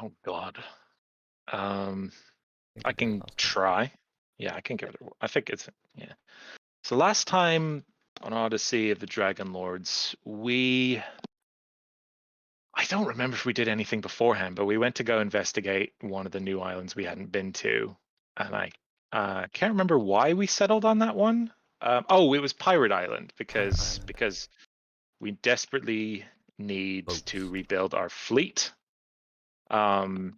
Oh God. Um, think I you did it can last time. try. Yeah, I can give it. I think it's yeah. So last time on Odyssey of the Dragonlords, I don't remember if we did anything beforehand, but we went to go investigate one of the new islands we hadn't been to, and I can't remember why we settled on that one. Oh, it was Pirate Island Pirate because Island. we desperately need to Boats. rebuild our fleet. Um,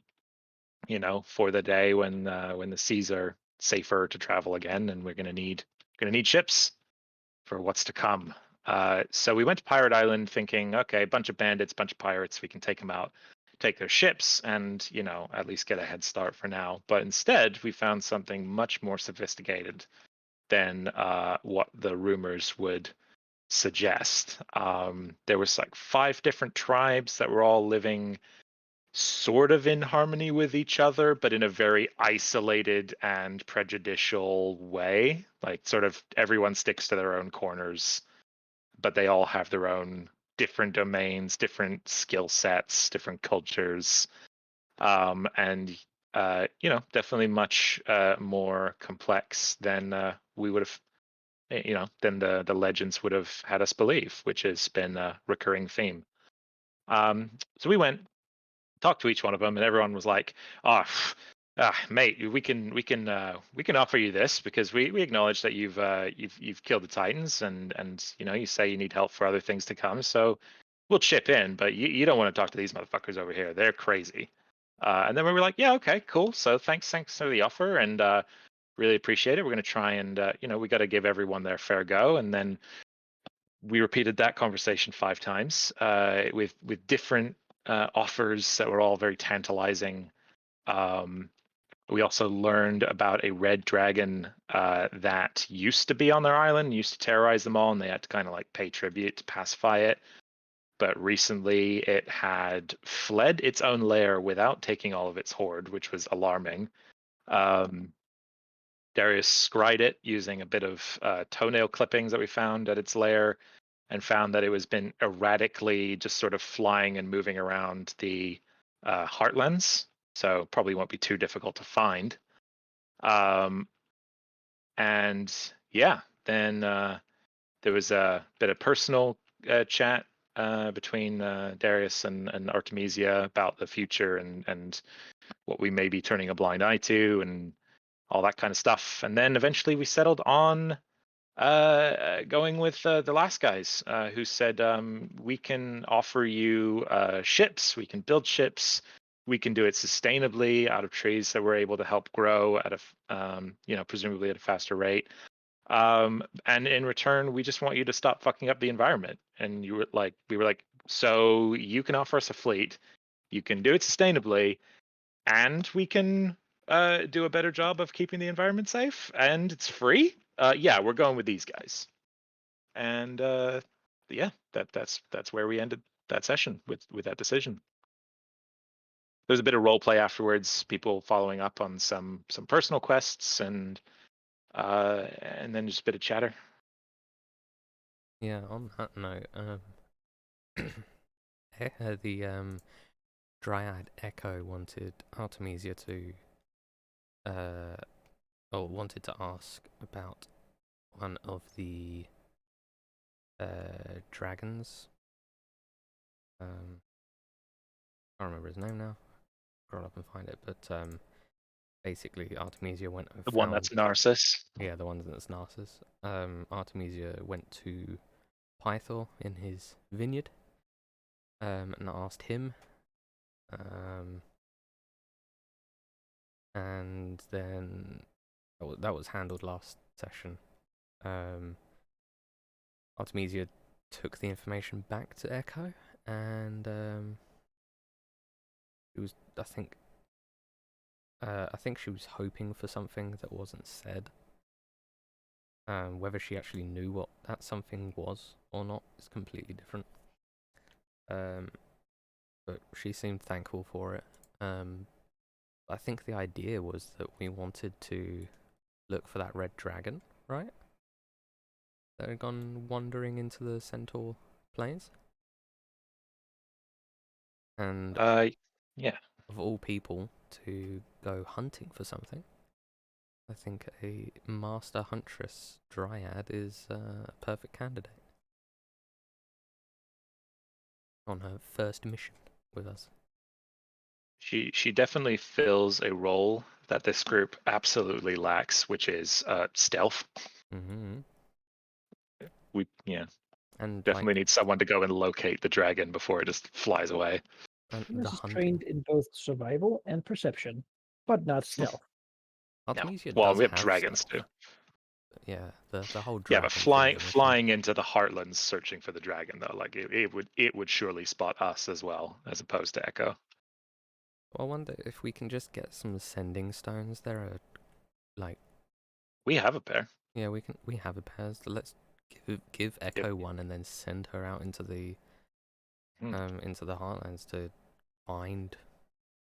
for the day when the seas are safer to travel again, and we're gonna need ships for what's to come. So we went to Pirate Island thinking, okay, bunch of bandits, bunch of pirates, we can take them out, take their ships, and at least get a head start for now. But instead, we found something much more sophisticated than what the rumors would suggest. There was like 5 different tribes that were all living sort of in harmony with each other, but in a very isolated and prejudicial way. Like, sort of everyone sticks to their own corners, but they all have their own different domains, different skill sets, different cultures, and definitely much more complex than we would have, than the legends would have had us believe, which has been a recurring theme. So we went, talked to each one of them, and everyone was like, "Oh, mate, we can offer you this because we acknowledge that you've killed the Titans, and you say you need help for other things to come, so we'll chip in, but you don't want to talk to these motherfuckers over here. They're crazy." And then we were like, "Yeah, okay, cool. So thanks for the offer, and really appreciate it. We're going to try and we got to give everyone their fair go." And then we repeated that conversation 5 times with different offers that were all very tantalizing. Um, we also learned about a red dragon that used to be on their island, used to terrorize them all, and they had to kind of like pay tribute to pacify it. But recently it had fled its own lair without taking all of its hoard, which was alarming. Um, Darius scryed it using a bit of toenail clippings that we found at its lair, and found that it was been erratically just sort of flying and moving around the heartlands. So probably won't be too difficult to find. Um, and yeah, then there was a bit of personal chat between Darius and Artemisia about the future and what we may be turning a blind eye to and all that kind of stuff. And then eventually we settled on going with the last guys who said, we can offer you ships, we can build ships, we can do it sustainably out of trees that we're able to help grow at presumably at a faster rate. And in return, we just want you to stop fucking up the environment. And we were like, so you can offer us a fleet, you can do it sustainably, and we can do a better job of keeping the environment safe, and it's free. Yeah, we're going with these guys. And yeah, that's where we ended that session with that decision. There's a bit of role play afterwards, people following up on some personal quests, and then just a bit of chatter. Yeah, on that note, the Dryad Echo wanted Artemisia to, uh, or wanted to ask about one of the dragons. I can't remember his name now. Scroll up and find it, but basically Artemisia went and The one that's found, Narcissus. yeah, the one that's Narcissus. Artemisia went to Pythor in his vineyard, and asked him, um, and then that was handled last session. Um, Artemisia took the information back to Echo, and it was, I think she was hoping for something that wasn't said. Whether she actually knew what that something was or not is completely different. But she seemed thankful for it. I think the idea was that we wanted to look for that red dragon, right? That had gone wandering into the Centaur plains. And Uh, yeah. of all people to go hunting for something, I think a Master Huntress Dryad is a perfect candidate on her first mission with us. She definitely fills a role that this group absolutely lacks, which is stealth. Mm-hmm. We And definitely need someone to go and locate the dragon before it just flies away. and the This is hunting. trained in both survival and perception, but not stealth. No. Artemisia Well, does we have have dragons stealth. too. Yeah, the whole Yeah, but dragon thing's an issue. flying into the Heartlands searching for the dragon though, like it would surely spot us as well, as opposed to Echo. Well, I wonder if we can just get some sending stones. There are, like, We have a pair. yeah, we have a pair. So let's give Echo one and then send her out into the Heartlands to find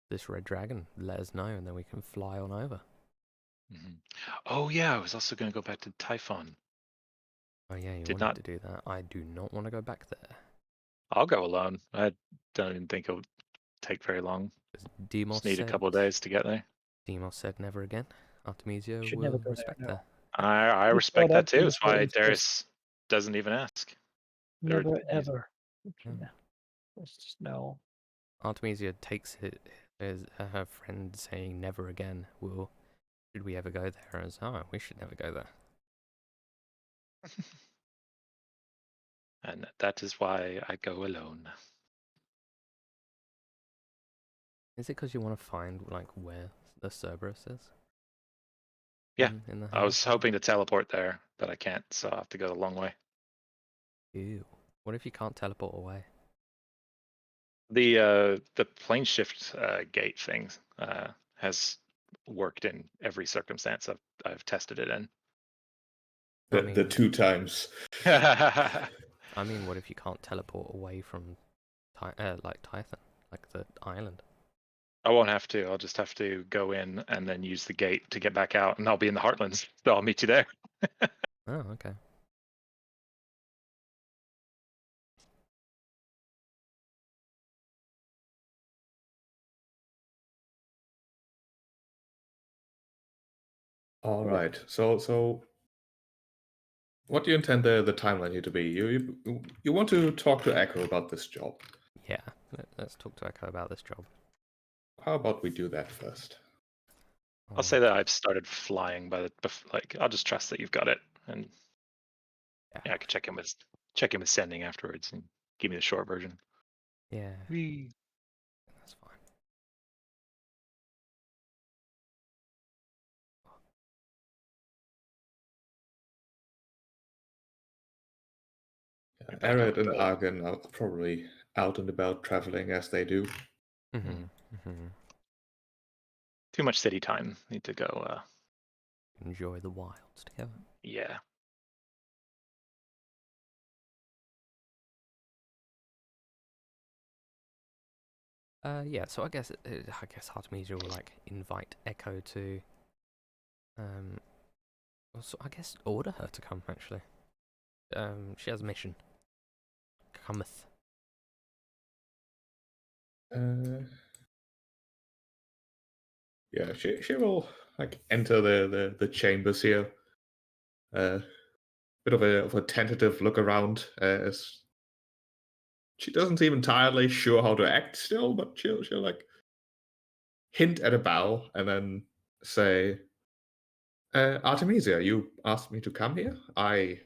this red dragon. Let us know, and then we can fly on over. Mm-hmm. Oh yeah, I was also going to go back to Typhon. Oh yeah, you Did wanted not. to do that. I do not want to go back there. I'll go alone. I don't even think it'll take very long. Demos Just need a said. couple of days to get there. Demos said never again. Artemisia Should will never go there, respect no. that. I We respect brought that up too. these That's why ones, Darius doesn't even ask. Or never he's- ever. Yeah. It's just no. Artemisia takes it as her friend saying never again. Should we ever go there? As we should never go there. And that is why I go alone. Is it because you want to find like where the Cerberus is? Yeah, In the I was house? hoping to teleport there, but I can't, so I have to go the long way. Ew. What if you can't teleport away? The plane shift gate thing has worked in every circumstance I've tested it in. The 2 times. I mean, what if you can't teleport away from like Tython, like the island? I won't have to. I'll just have to go in and then use the gate to get back out, and I'll be in the Heartlands. So I'll meet you there. Oh, okay. All right. So what do you intend the timeline here to be? You want to talk to Echo about this job. Yeah, let's talk to Echo about this job. How about we do that first? I'll say that I've started flying like I'll just trust that you've got it, and yeah, I can check in with sending afterwards and give me the short version. Yeah, Whee. that's fine. You're back on Arid the and boat. Argon are probably out and about traveling as they do. Too much city time. Need to go. Enjoy the wilds together. Yeah. Yeah. So I guess Artemisia will like invite Echo to, also I guess order her to come actually. She has a mission. Cometh. Yeah, she will like enter the chambers here. Bit of a tentative look around as she doesn't seem entirely sure how to act still, but she'll like hint at a bow and then say, Artemisia, you asked me to come here? I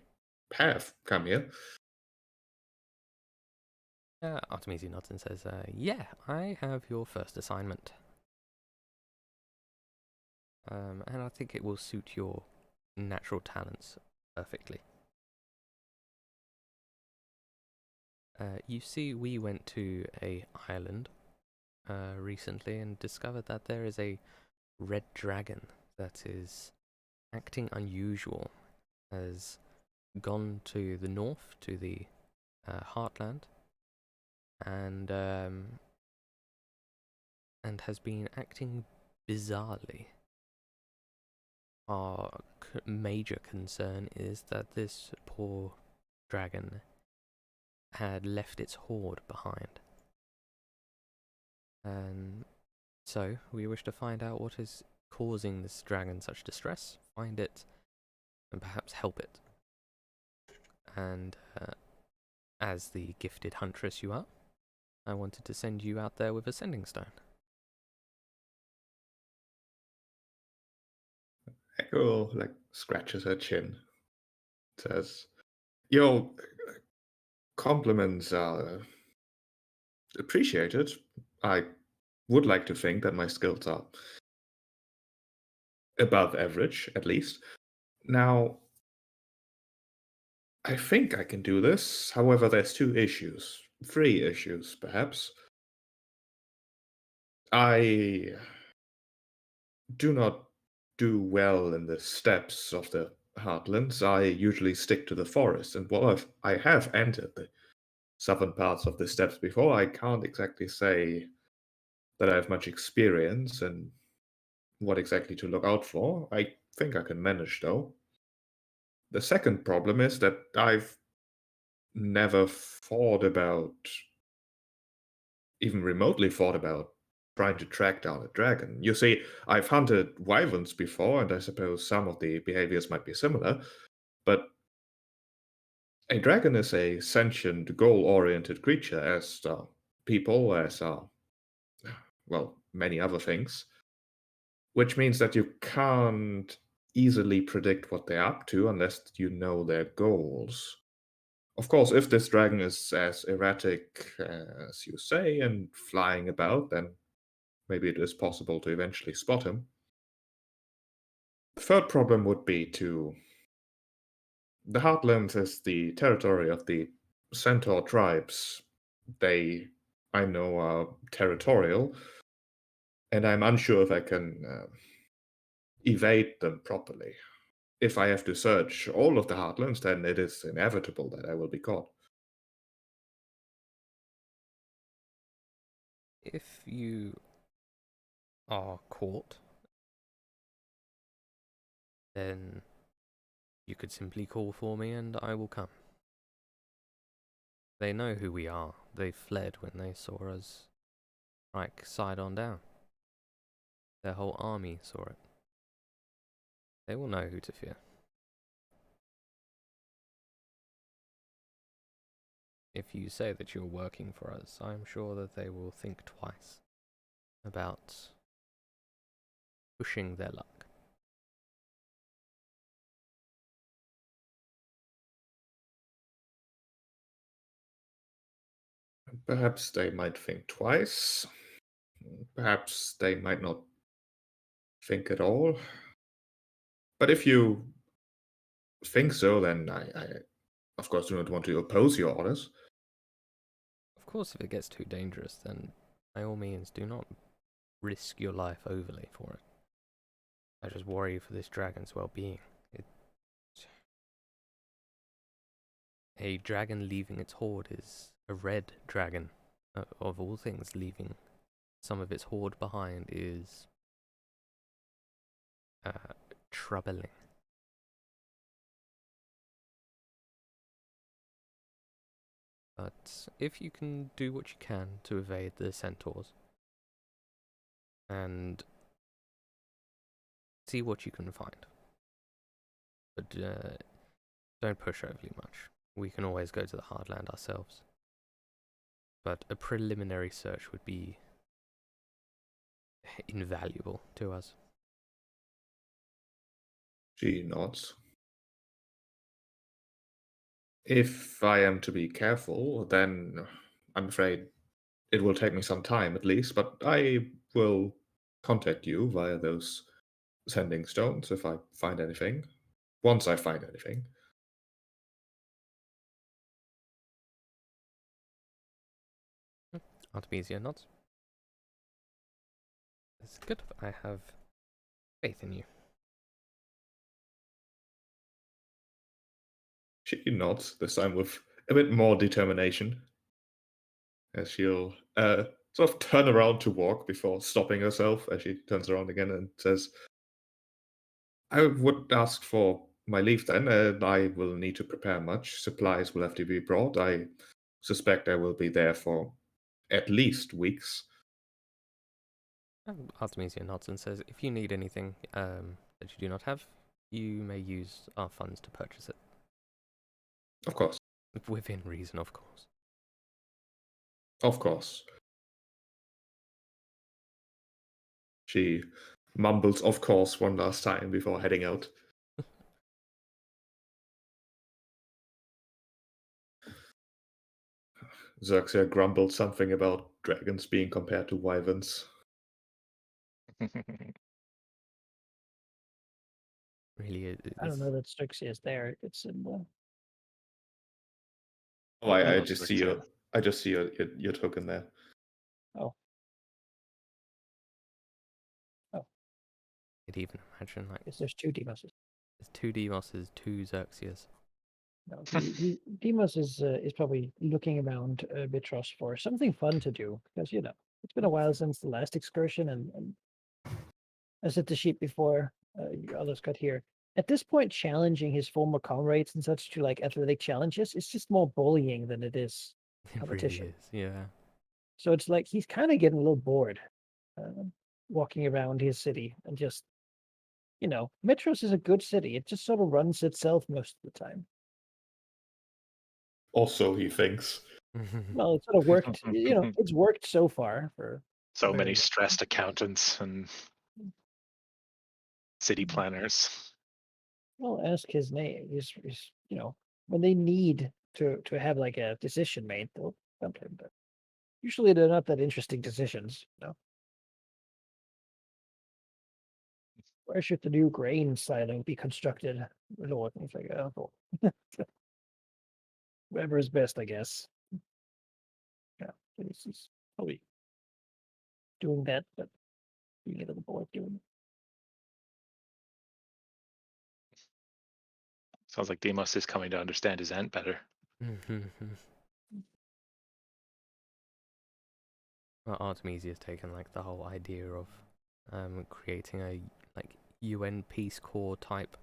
have come here. Artemisia nods and says, "Yeah, I have your first assignment, and I think it will suit your natural talents perfectly. You see, we went to a island recently and discovered that there is a red dragon that is acting unusual, has gone to the north, to the Heartland, and has been acting bizarrely. Our major concern is that this poor dragon had left its hoard behind. And So, we wish to find out what is causing this dragon such distress, find it, and perhaps help it. And as the gifted huntress you are, I wanted to send you out there with a sending stone. Echo scratches her chin, says, "Your compliments are appreciated. I would like to think that my skills are above average, at least. Now, I think I can do this. However, there's 2 issues. 3 issues, perhaps. I do not do well in the steppes of the Heartlands. I usually stick to the forest, and while I have entered the southern parts of the steppes before, I can't exactly say that I have much experience in what exactly to look out for. I think I can manage, though. The second problem is that I've never even remotely thought about trying to track down a dragon. You see, I've hunted wyverns before, and I suppose some of the behaviors might be similar, but a dragon is a sentient, goal-oriented creature, as are people, as are, well, many other things, which means that you can't easily predict what they're up to unless you know their goals. Of course, if this dragon is as erratic as you say and flying about, then maybe it is possible to eventually spot him. The third problem would be the Heartlands is the territory of the Centaur tribes. They, I know, are territorial, and I'm unsure if I can evade them properly. If I have to search all of the Heartlands, then it is inevitable that I will be caught. If you are caught, then you could simply call for me and I will come. They know who we are. They fled when they saw us strike side on down. Their whole army saw it. They will know who to fear. If you say that you're working for us, I'm sure that they will think twice about pushing their luck. Perhaps they might think twice. Perhaps they might not think at all. But if you think so, then I of course, do not want to oppose your orders. Of course, if it gets too dangerous, then by all means do not risk your life overly for it. I just worry for this dragon's well-being. A dragon leaving its hoard is a red dragon. Of all things, leaving some of its hoard behind is troubling. But if you can do what you can to evade the centaurs and see what you can find, but don't push overly much. We can always go to the Hardland ourselves. But a preliminary search would be invaluable to us. She nods. If I am to be careful, then I'm afraid it will take me some time at least, but I will contact you via those sending stones if I find anything. Once I find anything. Artemisia nods. It's good. I have faith in you. She nods, this time with a bit more determination, as she'll sort of turn around to walk before stopping herself as she turns around again and says, I would ask for my leave then, and I will need to prepare much. Supplies will have to be brought. I suspect I will be there for at least weeks. Artemisia nods and says, if you need anything that you do not have, you may use our funds to purchase it. Of course. Within reason, of course. Of course. She mumbles, of course, one last time before heading out. Xerxia grumbled something about dragons being compared to wyverns. Really, I don't know that Strixie is there. It's in the. Oh, Yeah, I that's just right, see too. your token there. Oh, I'd even imagine like yes, there's two Demoses. there's 2 Demoses, 2 Xerxias. No, Demos is probably looking around Mitros for something fun to do because it's been a while since the last excursion, and I said to Sheep before you others got here. At this point, challenging his former comrades and such to like athletic challenges is just more bullying than it is It really competition. is, yeah. So it's like he's kind of getting a little bored walking around his city and just, Mitros is a good city. It just sort of runs itself most of the time. Also, he thinks. Well, it sort of worked. It's worked so far for So very many long. stressed accountants and city Mhm. planners. Well, ask his name. He's when they need to have like a decision made, they'll come to him. But usually they're not that interesting decisions. Where should the new grain silo be constructed? Lord, and he's like, oh, cool. Whatever is best, I guess. Yeah, he's probably doing that, but being a little bored doing it. Sounds like Demos is coming to understand his aunt better. Well, Artemisia has taken like the whole idea of creating a like UN Peace Corps type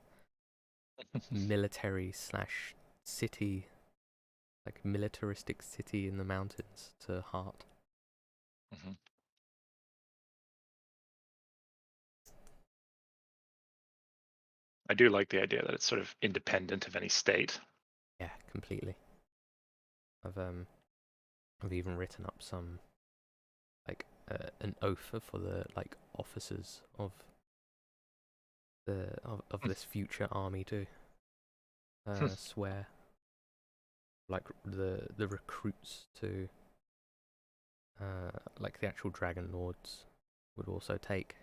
military / city, like militaristic city in the mountains to heart. Mhm. I do like the idea that it's sort of independent of any state. Yeah, completely. I've even written up some like an oath for the like officers of this future army to swear, like the recruits to like the actual Dragonlords would also take.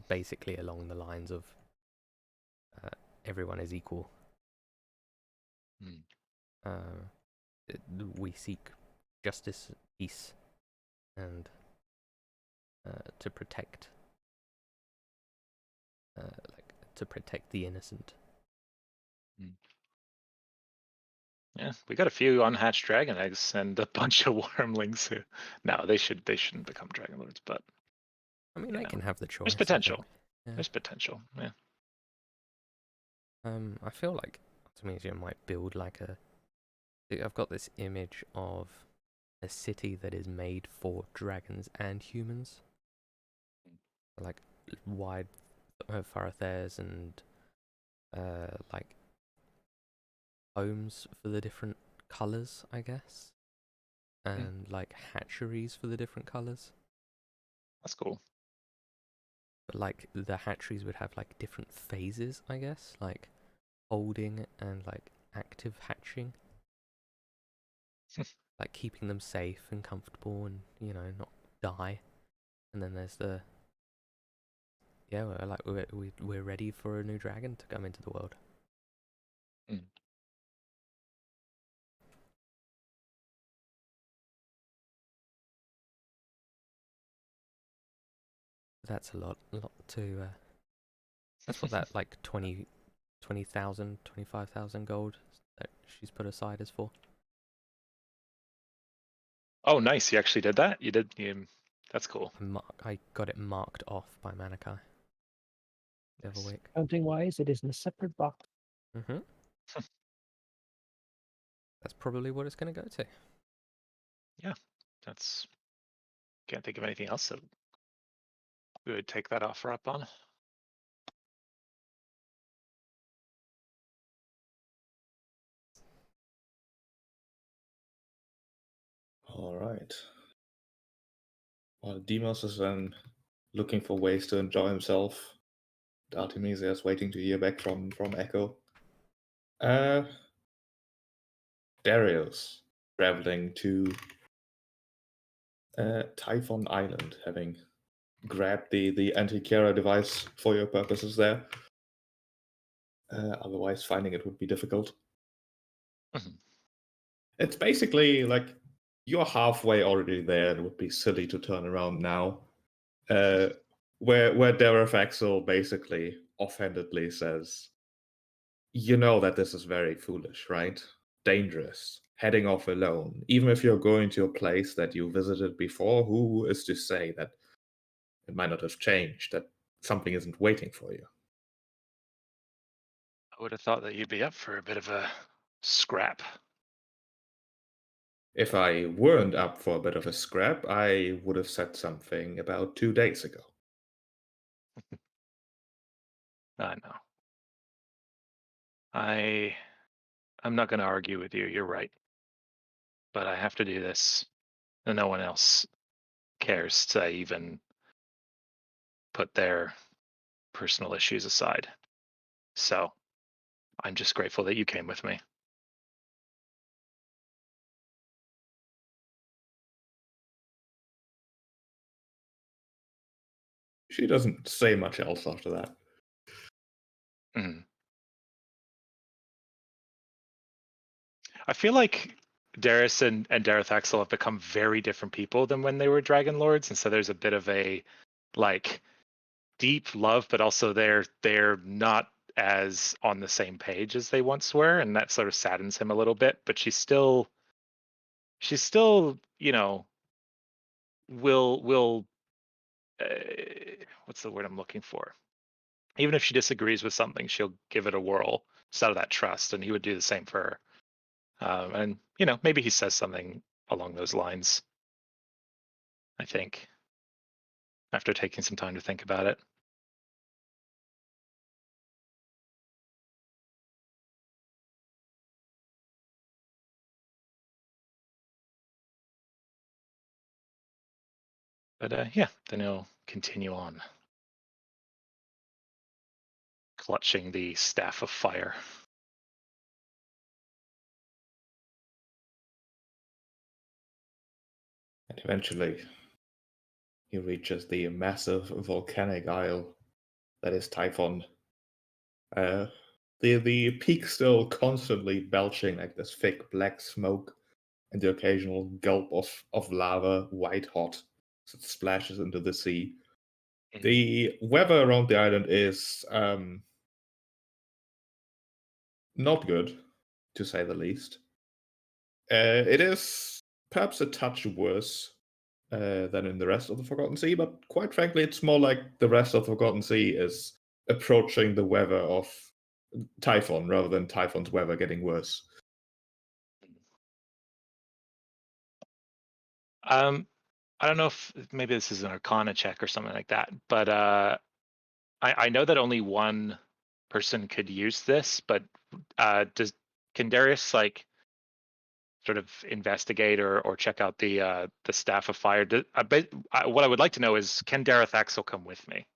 Basically along the lines of everyone is equal. We seek justice, peace, and to protect the innocent. Yeah, we got a few unhatched dragon eggs and a bunch of wormlings who no, they shouldn't become Dragonlords, but I mean, they can have the choice. there's potential. Yeah. There's potential, yeah. I feel like Artemisia might build like I've got this image of a city that is made for dragons and humans. Like wide thoroughfares and like homes for the different colours, I guess. And like hatcheries for the different colours. That's cool. But like the hatcheries would have like different phases, I guess, like holding and like active hatching. Like keeping them safe and comfortable and, not die. And then there's we're ready for a new dragon to come into the world. That's a lot to that's what that like 20,000, 25,000 gold that she's put aside is for. Oh, nice! You actually did that. That's cool. I got it marked off by Manikai the other week. Counting wise, it is in a separate box. That's probably what it's going to go to. Yeah. That's can't think of anything else that we would take that offer up on. All right. While Demos is then looking for ways to enjoy himself, Artemisia is waiting to hear back from Echo. Darius traveling to Typhon Island, having grabbed the anti-Kara device for your purposes there. Otherwise, finding it would be difficult. Mhm. It's basically like you're halfway already there, and it would be silly to turn around now. Where Darafaxel basically offhandedly says, "You know that this is very foolish, right? Dangerous. Heading off alone. Even if you're going to a place that you visited before, who is to say that it might not have changed, that something isn't waiting for you?" I would have thought that you'd be up for a bit of a scrap. If I weren't up for a bit of a scrap, I would have said something about 2 days ago. I know. I'm not going to argue with you. You're right. But I have to do this, and no one else cares to even put their personal issues aside. So I'm just grateful that you came with me. She doesn't say much else after that. Mm. I feel like Darius and Darathaxel have become very different people than when they were Dragonlords, and so there's a bit of a like deep love, but also they're not as on the same page as they once were, and that sort of saddens him a little bit. But she's still, will what's the word I'm looking for? Even if she disagrees with something, she'll give it a whirl just out of that trust, and he would do the same for her. And maybe he says something along those lines. I think after taking some time to think about it. But yeah, then he'll continue on, clutching the staff of fire. And eventually, he reaches the massive volcanic isle that is Typhon. The peak still constantly belching like this thick black smoke, and the occasional gulp of lava, white hot, that splashes into the sea. The weather around the island is not good, to say the least. It is perhaps a touch worse than in the rest of the Forgotten Sea, but quite frankly, it's more like the rest of the Forgotten Sea is approaching the weather of Typhon rather than Typhon's weather getting worse. I don't know if maybe this is an Arcana check or something like that, but I know that only one person could use this, but can Darius like sort of investigate or check out the staff of fire? What I would like to know is, can Darathaxel come with me,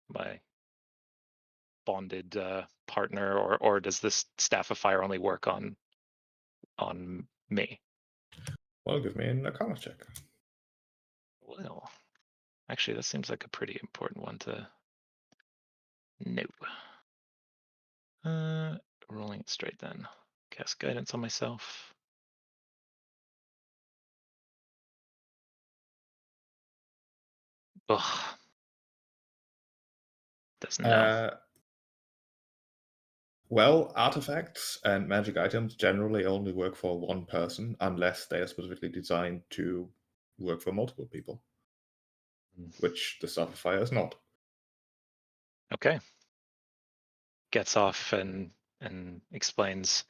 my bonded partner, or does this staff of fire only work on me? Well, give me an Arcana check. Well, actually, that seems like a pretty important one to know. Rolling it straight then. Cast guidance on myself. Ugh. Doesn't know. Well, artifacts and magic items generally only work for one person unless they are specifically designed to work for multiple people, which the Staff of Fire is not. Okay. Gets off and explains,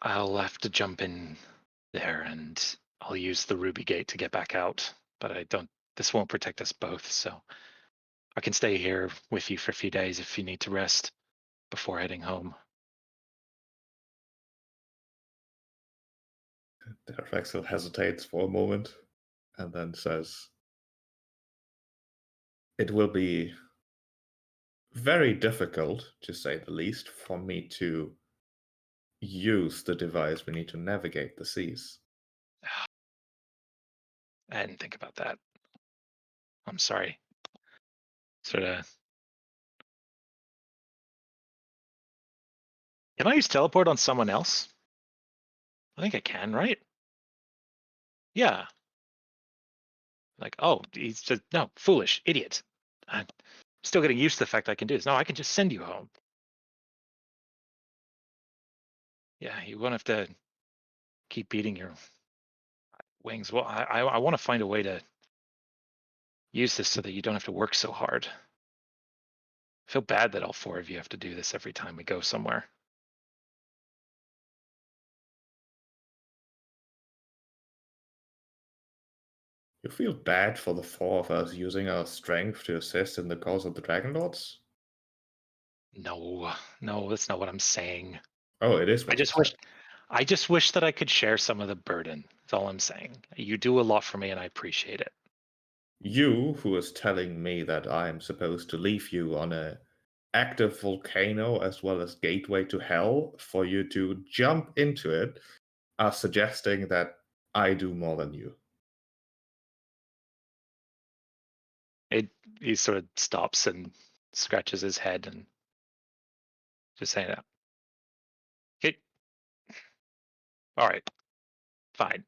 I'll have to jump in there, and I'll use the ruby gate to get back out. But I don't. This won't protect us both, so I can stay here with you for a few days if you need to rest before heading home. Derfaxel hesitates for a moment and then says, "It will be very difficult, to say the least, for me to use the device we need to navigate the seas." I didn't think about that. I'm sorry. Sort of. Can I use teleport on someone else? I think I can, right? Yeah. Like, oh, he's just no, foolish, idiot. I'm still getting used to the fact I can do this. No, I can just send you home. Yeah, you won't have to keep beating your wings. Well, I want to find a way to use this so that you don't have to work so hard. I feel bad that all four of you have to do this every time we go somewhere. You feel bad for the four of us using our strength to assist in the cause of the Dragonlords? No, that's not what I'm saying. Oh, it is I what you just wish said. I just wish that I could share some of the burden. That's all I'm saying. You do a lot for me and I appreciate it. You, who is telling me that I am supposed to leave you on a active volcano as well as gateway to hell for you to jump into it, are suggesting that I do more than you. He sort of stops and scratches his head and just saying that. Okay. All right. Fine.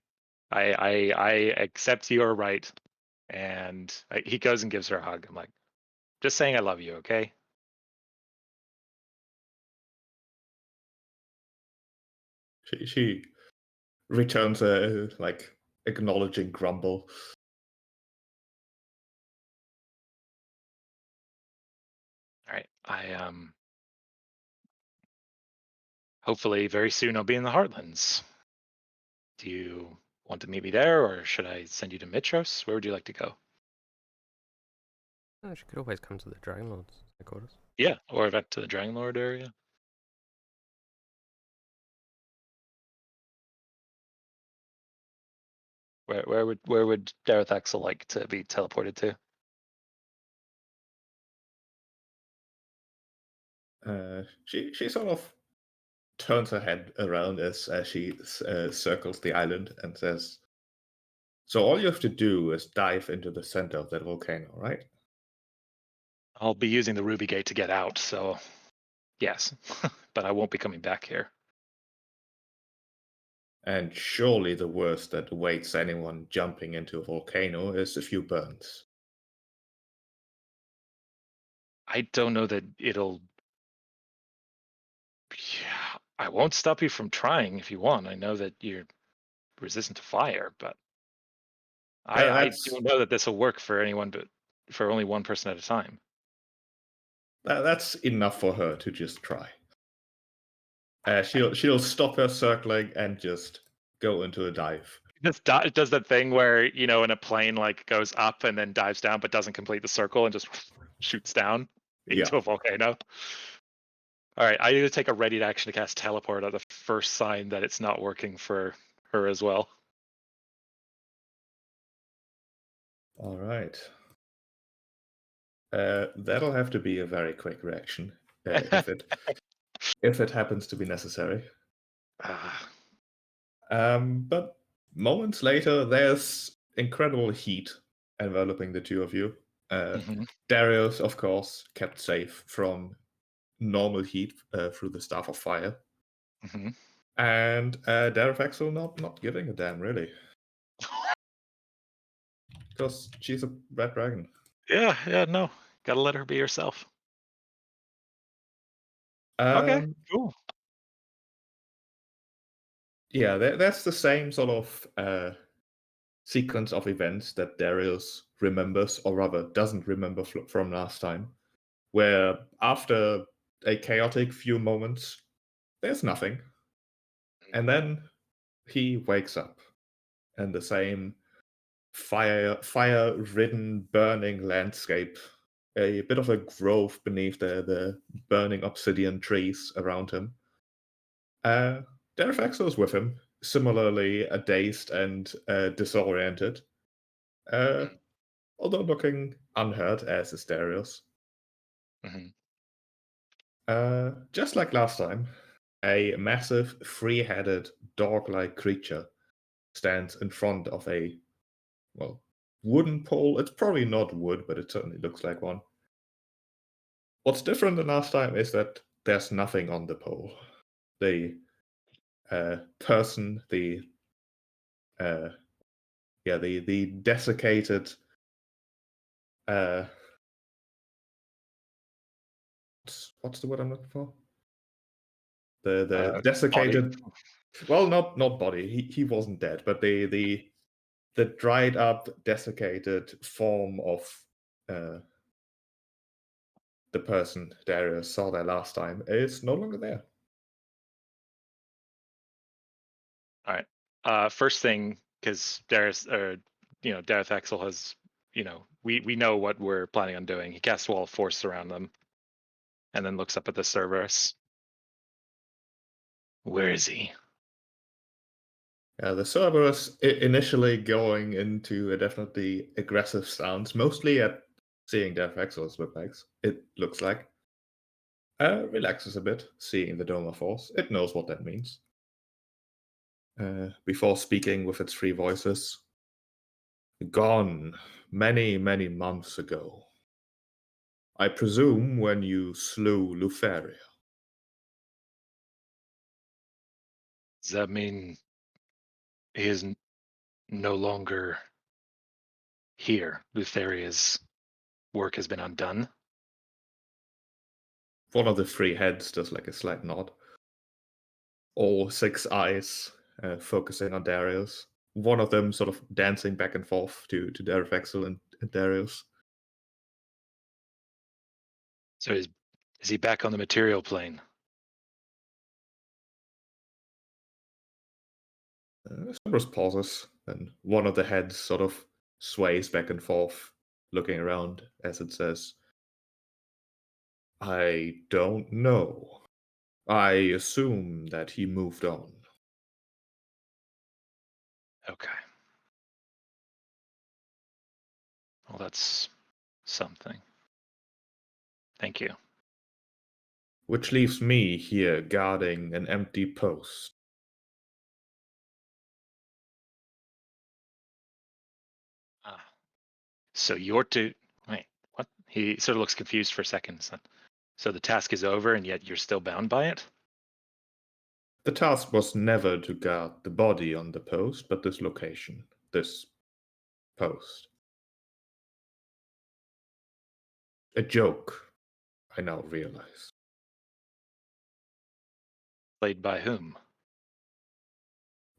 I accept you're right. And he goes and gives her a hug. I'm like, just saying I love you, okay? She returns a like acknowledging grumble. All right. Hopefully very soon I'll be in the Heartlands. Do you want to meet me there, or should I send you to Mitros? Where would you like to go? Oh, she could always come to the Dragonlords headquarters. Yeah, or back to the Dragonlord area. Where would Dareth Axel like to be teleported to? She sort of turns her head around as she circles the island and says, "So all you have to do is dive into the center of that volcano, right?" I'll be using the Ruby Gate to get out, so yes, but I won't be coming back here. And surely the worst that awaits anyone jumping into a volcano is a few burns. I don't know that it'll. Yeah, I won't stop you from trying if you want. I know that you're resistant to fire, but I That's don't know that this will work for anyone, but for only one person at a time. that's enough for her to just try. She'll stop her circling and just go into a dive. It does that thing where in a plane like goes up and then dives down, but doesn't complete the circle and just shoots down into Yeah. a volcano. All right, I need to take a ready to action to cast teleport at the first sign that it's not working for her as well. All right. That'll have to be a very quick reaction if it happens to be necessary. Ah, But moments later, there's incredible heat enveloping the two of you. mhm, Darius, of course, kept safe from normal heat through the Staff of Fire. mhm. And Darafexel not giving a damn, really. Because she's a red dragon. Yeah, no. Gotta let her be herself. Okay, Um, cool. yeah, that's the same sort of sequence of events that Darius remembers, or rather doesn't remember from last time, where after a chaotic few moments, there's nothing. And then he wakes up, and the same fire-ridden, burning landscape, a bit of a grove beneath the burning obsidian trees around him. Derefexel is with him, similarly dazed and disoriented, Mhm. although looking unhurt as is Darius. Mhm. Just like last time, a massive, three-headed, dog-like creature stands in front of a, well, wooden pole. It's probably not wood, but it certainly looks like one. What's different than last time is that there's nothing on the pole. The person, the desiccated, what's the word I'm looking for? The Body. desiccated. Well, not body. He wasn't dead, but the dried up, desiccated form of the person Darius saw there last time is no longer there. All right. First thing, because Dareth Axel has, we know what we're planning on doing. He casts Wall of Force around them, and then looks up at the Cerberus. Where is he? The Cerberus initially going into a definitely aggressive stance, mostly at seeing Derefexel's whiplegs, it looks like. Relaxes a bit, seeing the Doma Force. It knows what that means. Before speaking with its three voices. Gone many, many months ago. I presume when you slew Lutheria. Does that mean he is no longer here? Lutheria's work has been undone? One of the three heads does like a slight nod. All six eyes focusing on Darius. One of them sort of dancing back and forth to Derefexel and Darius. So is he back on the material plane? Cerberus pauses, and one of the heads sort of sways back and forth, looking around as it says, I don't know. I assume that he moved on. Okay. Well, that's something. Thank you. Which leaves me here guarding an empty post. So you're to wait. What? He sort of looks confused for a second. So the task is over, and yet you're still bound by it. The task was never to guard the body on the post, but this location, this post. A joke, I now realize. Played by whom?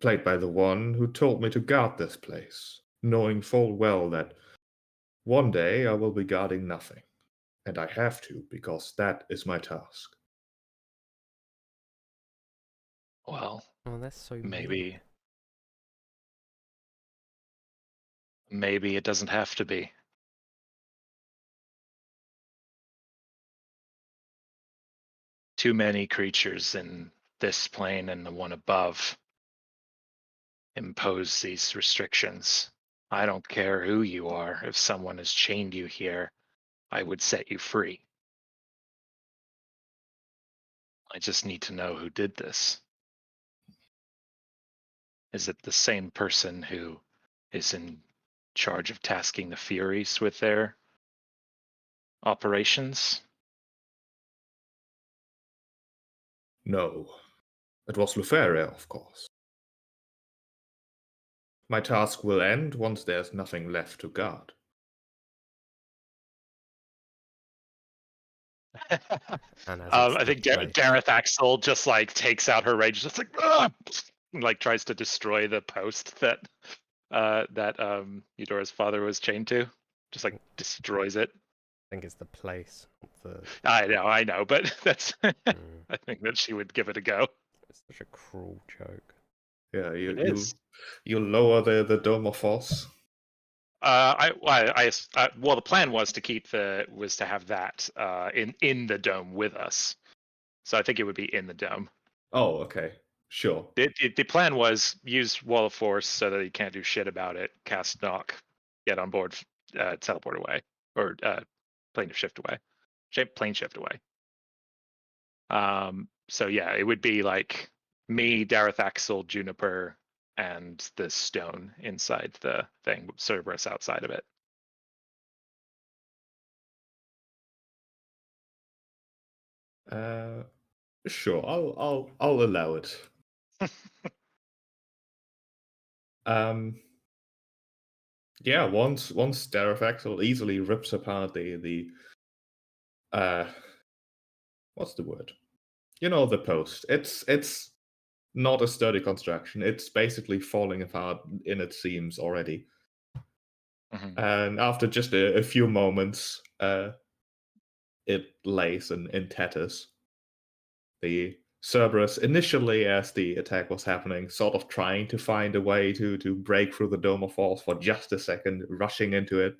Played by the one who told me to guard this place, knowing full well that one day I will be guarding nothing. And I have to, because that is my task. Well, Oh, that's so mean. Maybe it doesn't have to be. Too many creatures in this plane and the one above impose these restrictions. I don't care who you are. If someone has chained you here, I would set you free. I just need to know who did this. Is it the same person who is in charge of tasking the Furies with their operations? No. It was Lutheria, of course. My task will end once there's nothing left to guard. And as I think Dareth Axel just like takes out her rage, just like "Ah!" and, like tries to destroy the post that Eudora's father was chained to. Just like destroys it. I think it's the place. I know, but that's I think that she would give it a go. It's such a cruel joke. Yeah, It is. you lower the dome of force. Well, the plan was to have that in the dome with us. So I think it would be in the dome. Oh, okay, sure. The plan was use Wall of Force so that he can't do shit about it. Cast Knock, get on board, teleport away, or plane shift away, plane shift away. So yeah, it would be like me, Dareth Axel, Juniper, and the stone inside the thing, Cerberus outside of it. Sure, I'll allow it. Yeah, once Dareth Axel easily rips apart the what's the word? You know, the post. It's not a sturdy construction. It's basically falling apart in its seams already. Mhm. And after just a few moments, it lays in tatters. The Cerberus, initially as the attack was happening, sort of trying to find a way to break through the Dome of Force for just a second, rushing into it.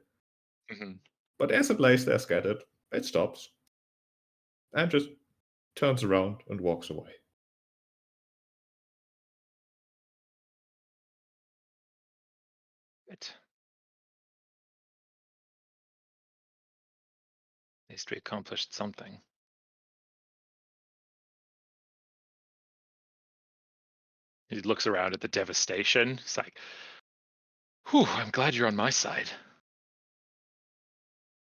Mhm. But as it lays there scattered, it stops and just turns around and walks away. At least we accomplished something. He looks around at the devastation. It's like, whew, I'm glad you're on my side.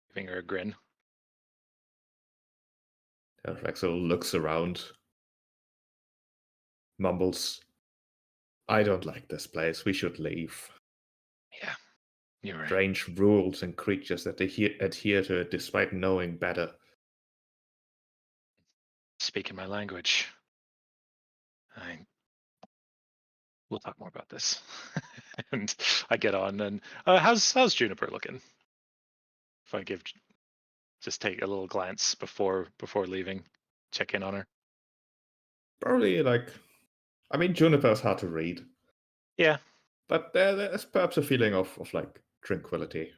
Giving her a grin. Axel looks around, mumbles, I don't like this place. We should leave. Yeah, you're right. Strange rules and creatures that adhere to it despite knowing better. Speaking my language. We'll talk more about this. And I get on, and how's Juniper looking? If I just take a little glance before leaving, check in on her. Probably I mean, Juniper's hard to read, Yeah. but there's perhaps a feeling of like tranquility.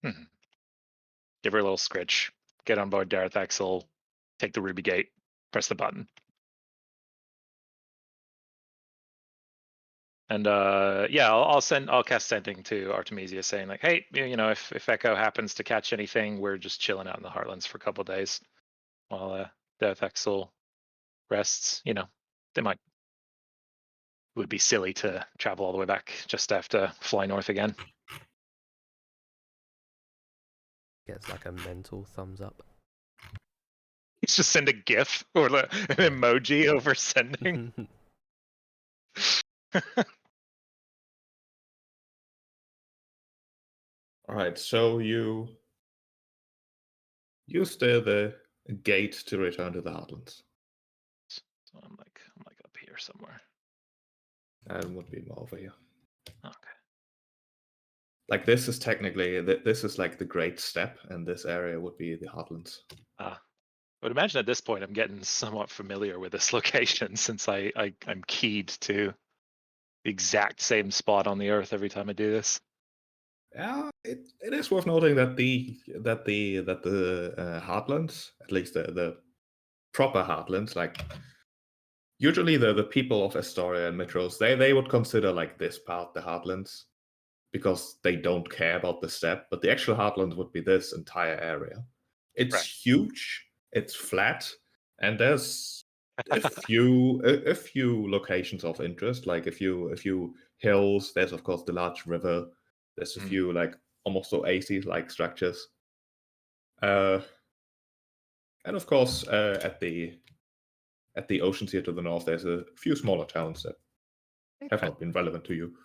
Hmm. Give her a little scritch. Get on board Dareth Axel. Take the Ruby Gate. Press the button. And yeah, I'll cast sending to Artemisia saying like, hey, if Echo happens to catch anything, we're just chilling out in the Heartlands for a couple of days while Dareth Axel rests. They might would be silly to travel all the way back just to have to fly north again. Gets like a mental thumbs up. Just send a GIF or an emoji over sending. All right, so you use the gate to return to the Heartlands. So I'm like up here somewhere. And would be more over here. Okay. Like this is technically this is like the Great Step, and this area would be the Heartlands. I would imagine at this point I'm getting somewhat familiar with this location since I'm keyed to the exact same spot on the Earth every time I do this. Yeah, it is worth noting that the Heartlands, at least the proper Heartlands, like usually the people of Astoria and Mitros, they would consider like this part the Heartlands because they don't care about the step, but the actual Heartlands would be this entire area. It's Right. huge, it's flat, and there's a few locations of interest, like a few hills. There's of course the large river. There's a few like almost oases like structures. And of course at the oceans here to the north, there's a few smaller towns that have not been relevant to you.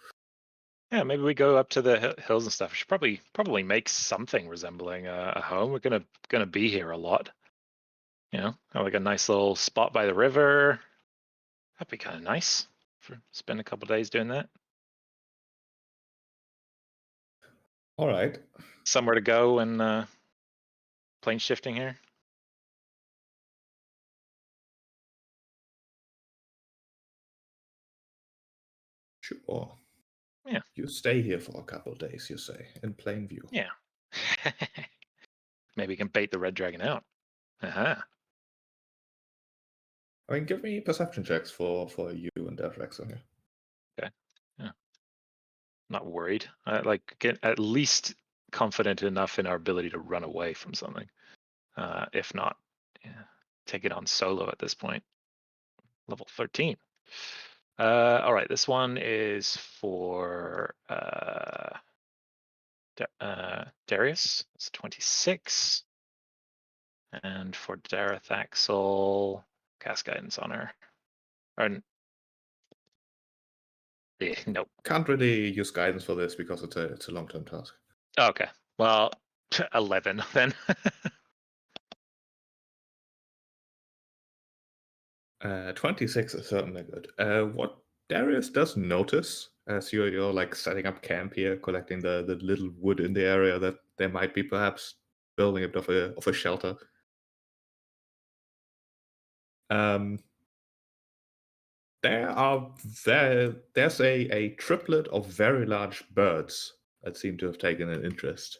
Yeah, maybe we go up to the hills and stuff. We should probably make something resembling a home. We're gonna be here a lot. Have like a nice little spot by the river. That'd be kind of nice for spend a couple days doing that. All right. Somewhere to go and plane shifting here. Sure. Yeah. You stay here for a couple days, you say, in plain view. Yeah. Maybe you can bait the red dragon out. Uh-huh. I mean, give me perception checks for you and Defrexel here. Okay. Yeah. Not worried. Get at least confident enough in our ability to run away from something. If not, yeah, take it on solo at this point. Level 13. All right, this one is for Darius. It's 26. And for Darathaxel, cast guidance on her. Nope. Can't really use guidance for this because it's a long-term task. Okay. Well, 11 then. 26 is certainly good. What Darius does notice as you're like setting up camp here, collecting the little wood in the area, that there might be perhaps building a bit of a shelter. There's a triplet of very large birds that seem to have taken an interest,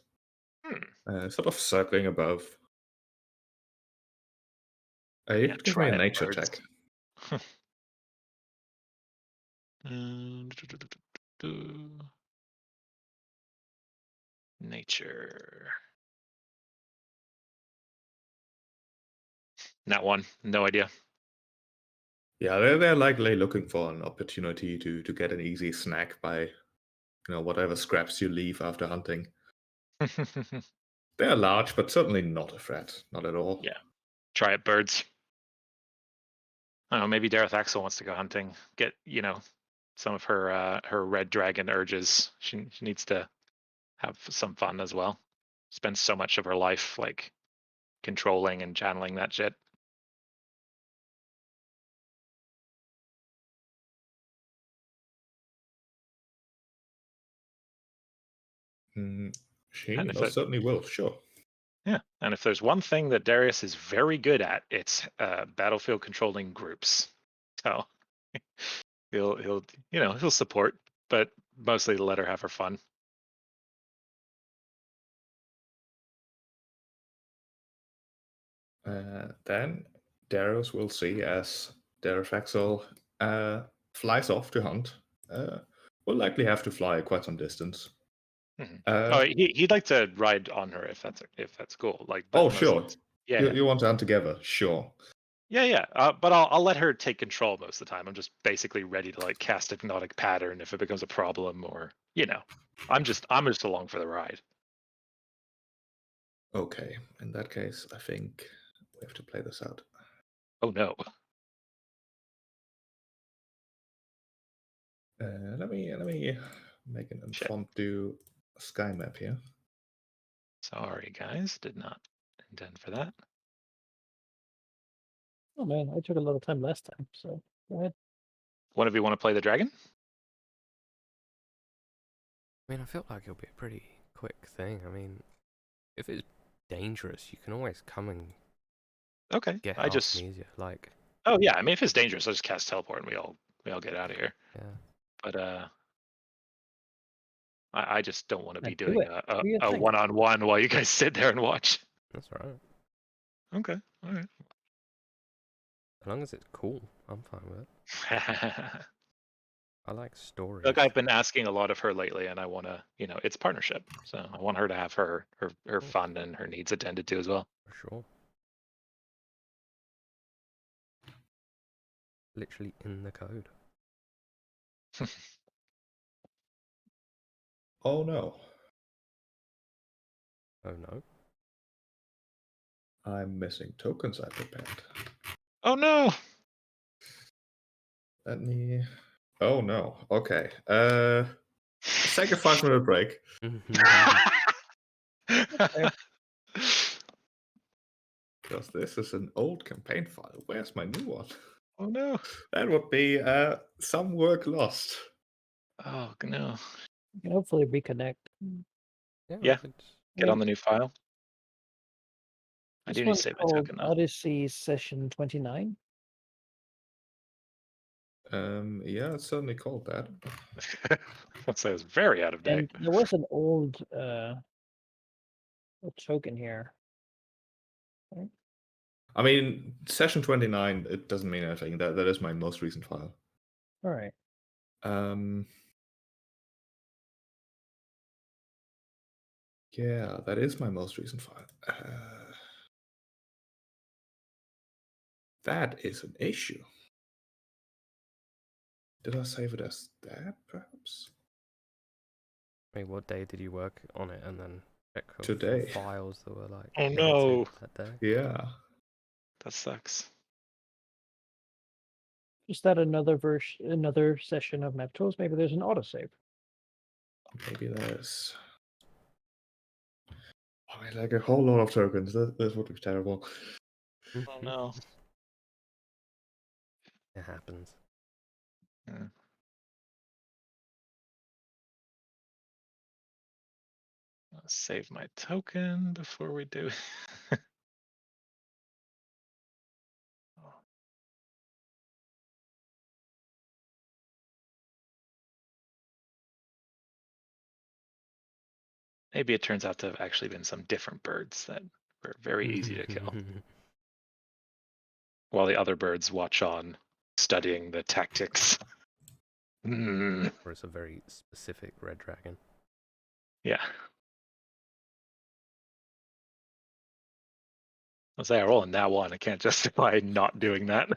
sort of circling above. You Yeah, could give me a try it, nature birds. check. Nature. Not one. No idea. Yeah, they're likely looking for an opportunity to get an easy snack by, whatever scraps you leave after hunting. They're large, but certainly not a threat. Not at all. Yeah. Try it, birds. I don't know, maybe Darathaxel wants to go hunting. Get, some of her red dragon urges. She needs to have some fun as well. Spends so much of her life like controlling and channeling that shit. She And if most certainly will, sure. Yeah, and if there's one thing that Darius is very good at, it's battlefield controlling groups. So he'll support, but mostly to let her have her fun. Then Darius will see as Darafaxel flies off to hunt. Will likely have to fly quite some distance. He'd like to ride on her if that's cool. But sure. Yeah, You want to hunt together, sure. Yeah. But I'll let her take control most of the time. I'm just basically ready to cast hypnotic pattern if it becomes a problem, or I'm just along for the ride. Okay, in that case, I think we have to play this out. Oh no. Let me make an impromptu sky map here. Sorry, guys, did not intend for that. Oh man, I took a lot of time last time, so go ahead. One of you want to play the dragon? I mean, I feel like it'll be a pretty quick thing. I mean, if it's dangerous, you can always come and Okay. get I out just. easier. Like, Oh yeah, I mean, if it's dangerous, I'll just cast teleport and we all get out of here. yeah. But I just don't want to be Do doing it. a Do your thing. one-on-one while you guys sit there and watch. That's all right. Okay. All right. As long as it's cool, I'm fine with it. I like stories. Look, I've been asking a lot of her lately, and I want to, it's partnership, so I want her to have her fun and her needs attended to as well. For sure. Literally in the code. Oh no. Oh no. I'm missing tokens I prepared. Oh no! Let me. Oh no. Okay. Let's take a 5-minute break. Because this is an old campaign file. Where's my new one? Oh no! That would be some work lost. Oh no! You can hopefully reconnect. Yeah. Get on the new file. I This do need to one's save my called token though. Odyssey Session 29. Yeah, it's certainly called that. I'd say it's very out of date. And there was an old token here. Right? I mean, session 29, it doesn't mean anything. That is my most recent file. All right. Yeah, that is my most recent file. That is an issue. Did I save it as that, perhaps? I mean, what day did you work on it, and then check for Today. files that were like Oh, edited no. that day? Yeah. That sucks. Is that another session of map tools? Maybe there's an autosave. Maybe there's... I mean, like a whole lot of tokens. That would be terrible. Oh no. It happens. Yeah. I'll save my token before we do. Maybe it turns out to have actually been some different birds that were very easy to kill, while the other birds watch on, studying the tactics. Or it's a very specific red dragon. Yeah. I'll say I roll a nat 1. I can't justify not doing that.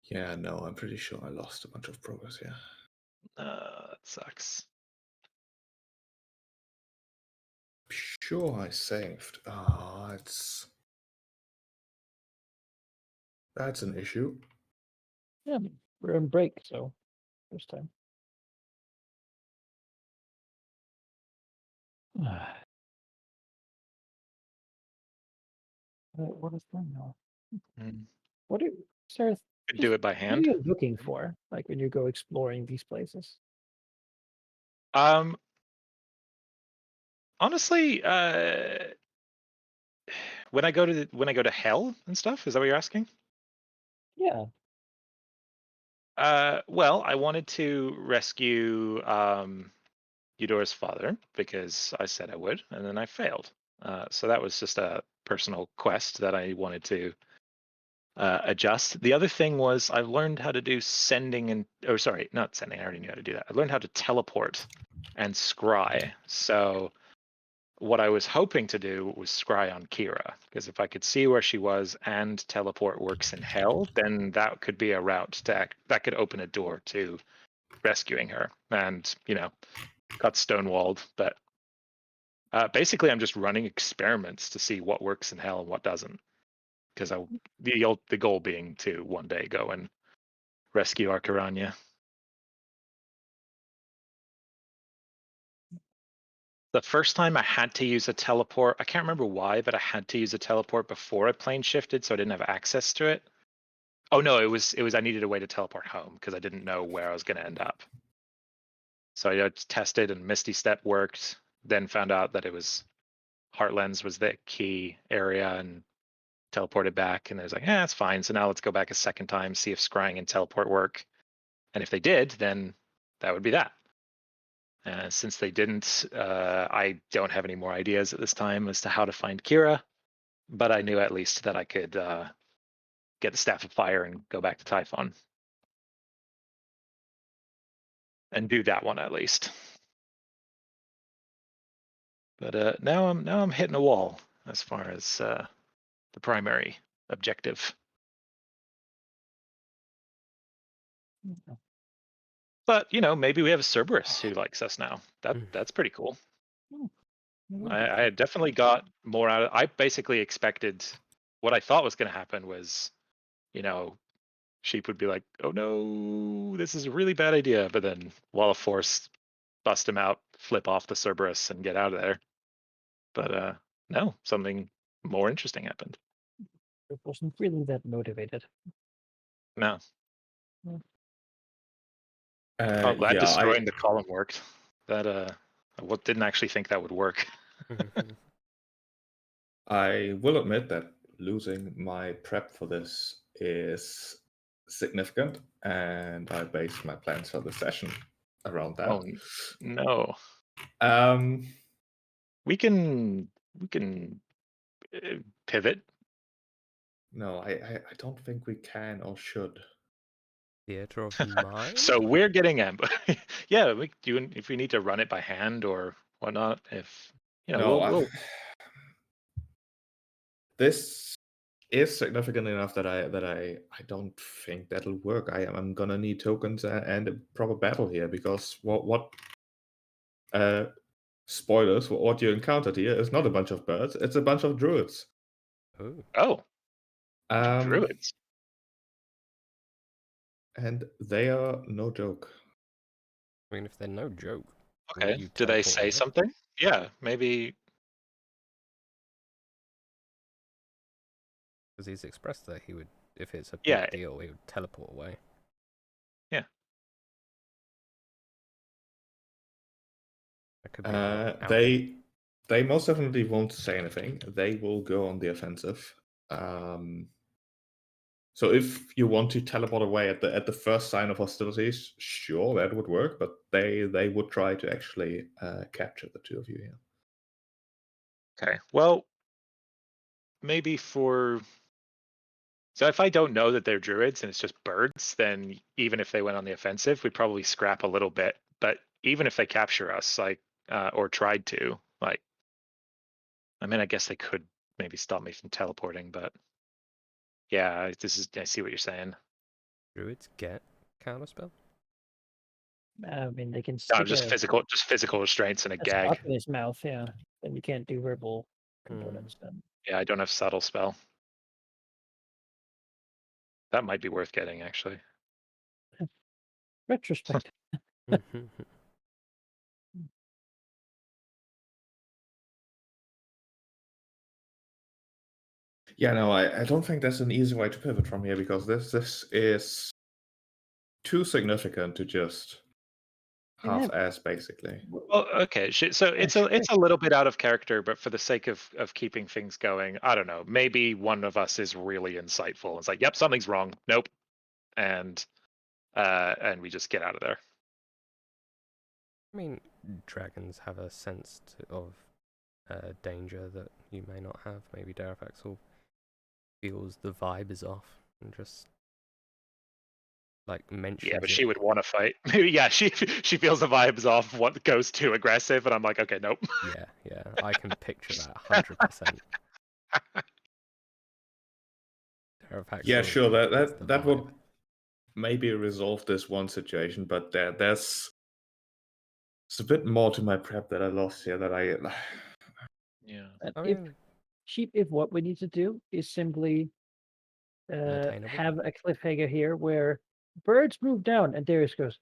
Yeah, no, I'm pretty sure I lost a bunch of progress here. That sucks. Sure, I saved. That's an issue. Yeah, we're on break, so first time. What is that now? What are Sarah? Could do it by What are hand. you looking for? Like when you go exploring these places? Honestly, when I go to hell and stuff, is that what you're asking? Yeah. Well, I wanted to rescue Eudora's father because I said I would, and then I failed. So that was just a personal quest that I wanted to adjust. The other thing was I learned how to do sending and, oh, sorry, not sending. I already knew how to do that. I learned how to teleport and scry. So what I was hoping to do was scry on Kira, because if I could see where she was and teleport works in hell, then that could be a route to that could open a door to rescuing her. And got stonewalled, but basically I'm just running experiments to see what works in hell and what doesn't, because the goal being to one day go and rescue Arcarania. The first time I had to use a teleport, I can't remember why, but I had to use a teleport before I plane shifted, so I didn't have access to it. Oh no, it was I needed a way to teleport home because I didn't know where I was going to end up. So I just tested, and Misty Step worked, then found out that it was Heartlands was the key area, and teleported back, and I was like, that's fine. So now let's go back a second time, see if scrying and teleport work. And if they did, then that would be that. Since they didn't, I don't have any more ideas at this time as to how to find Kira, but I knew at least that I could get the Staff of Fire and go back to Typhon. And do that one at least. But now I'm hitting a wall as far as the primary objective. But maybe we have a Cerberus who likes us now. That's pretty cool. I definitely got more out of. I basically expected what I thought was going to happen was, Sheep would be like, "Oh no, this is a really bad idea," but then Wall of Force, bust him out, flip off the Cerberus, and get out of there. But no, something more interesting happened. It wasn't really that motivated. No. I'm glad destroying the column worked. That didn't actually think that would work. I will admit that losing my prep for this is significant, and I based my plans for the session around that. Oh no. Um, We can pivot. no, I don't think we can or should. Theater of the mind. So we're getting yeah, we do if we need to run it by hand or whatnot. If No, we'll this is significant enough that I don't think that'll work. I'm gonna need tokens and a proper battle here, because what spoilers, what you encountered here is not a bunch of birds, it's a bunch of druids. Oh, Druids. And they are no joke. I mean, if they're no joke. Okay. you Do they teleport say away? something? Yeah, maybe. Because he's expressed that he would, if it's a big Yeah. deal, he would teleport away. Yeah. That could be an They most definitely won't say anything. They will go on the offensive. So if you want to teleport away at the first sign of hostilities, sure, that would work. But they would try to actually capture the two of you here. Okay. Well, maybe so if I don't know that they're druids and it's just birds, then even if they went on the offensive, we'd probably scrap a little bit. But even if they capture us, or tried to, I mean, I guess they could maybe stop me from teleporting, but yeah, I see what you're saying. Druids get counterspell? I mean, they can No, stick just physical restraints and a a gag. spot in his mouth, yeah. Then you can't do verbal components then. Yeah, I don't have subtle spell. That might be worth getting, actually. Retrospect. Yeah, no, I don't think there's an easy way to pivot from here, because this is too significant to just half-ass, basically. Well, okay, so it's a little bit out of character, but for the sake of keeping things going, I don't know. Maybe one of us is really insightful. It's like, yep, something's wrong. Nope, and we just get out of there. I mean, dragons have a sense of danger that you may not have. Maybe Darafaxel feels the vibe is off and just mentions. Yeah, but she would want to fight. Maybe, yeah, she feels the vibes off. What goes too aggressive, and I'm like, okay, nope. Yeah, I can picture that 100%. Yeah, sure. That would maybe resolve this one situation, but there's a bit more to my prep that I lost here. Yeah. If what we need to do is simply have a cliffhanger here where birds move down and Darius goes,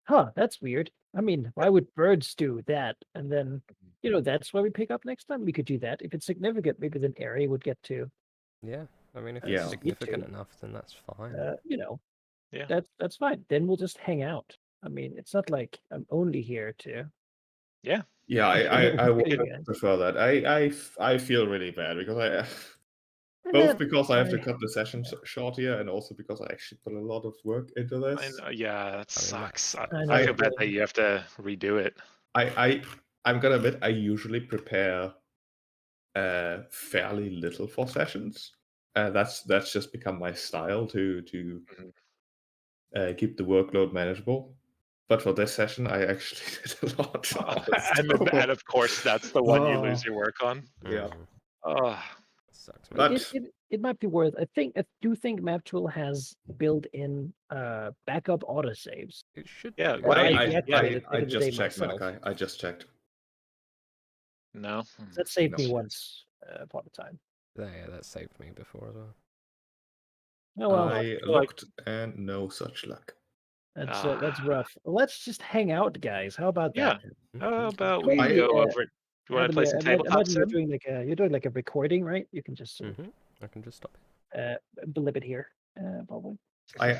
huh, that's weird. I mean, why would birds do that? And then, that's where we pick up next time. We could do that. If it's significant, maybe then Ari would get to. Yeah, I mean, if it's significant enough, then that's fine. Yeah, that's fine. Then we'll just hang out. I mean, it's not like I'm only here to. Yeah. Yeah, I would prefer that. I feel really bad because because I have to cut the session short here, and also because I actually put a lot of work into this. Yeah, that sucks. I feel bad that you have to redo it. I'm gonna admit, I usually prepare fairly little for sessions. That's just become my style to keep the workload manageable. But for this session, I actually did a lot. And of course, that's the one you lose your work on. Yeah. Sucks, man. It might be worth. I do think MapTool has built-in backup autosaves. It should. Yeah, I just checked, Malachi. I just checked. No. That saved me once upon a time. Yeah, that saved me before as well. Oh well. I looked and no such luck. That's rough. Let's just hang out, guys. How about that? Yeah. How about we go over? Do you want to play some tabletop sim? You're doing like a recording, right? You can just I can just stop it. Blip it here, probably. I